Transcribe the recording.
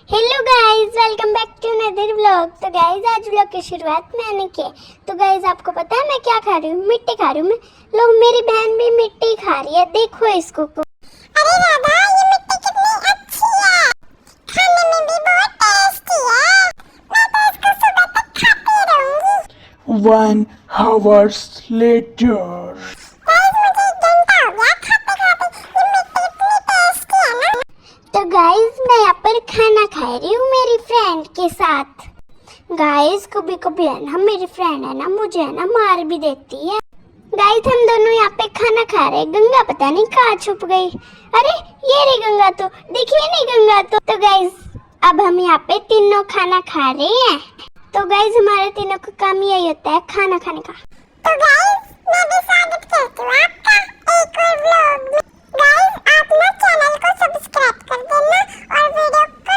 Hello guys, welcome back to another vlog. तो guys आज vlog की शुरुआत मैंने की। तो गाइस आपको पता है मैं क्या खा रही हूँ? मिट्टी खा रही हूँ मैं। लोग, मेरी बहन भी मिट्टी खा रही है, देखो इसको को। अरे राधा, ये मिट्टी कितनी अच्छी है, खाने में भी बहुत टेस्टी है। मैं तो इसको सुबह तक खाती रहूंगी। 1 hour later. गाइस मुझे 1 घंटा हो गया खाते खाते, ये मिट्टी इतनी टेस्टी है ना। तो गाइस मैं यहाँ पर खाना खा रही हूँ मेरी फ्रेंड के साथ। गाइस कभी कभी है ना, मेरी फ्रेंड है ना, मुझे है ना मार भी देती है। गाइस हम दोनों यहाँ पे खाना खा रहे हैं, गंगा पता नहीं कहाँ छुप गई। अरे ये रही गंगा, तो देखिए नहीं गंगा तो गाइस अब हम यहाँ पे तीनों खाना खा रहे हैं। तो गाइस हमारे तीनों का काम यही होता है, खाना खाने का। तो गाइस मैं भी स्वागत करती हूँ आपका एक और व्लॉग में। गाइस आप ना चैनल को सब्सक्राइब कर देना और वीडियो को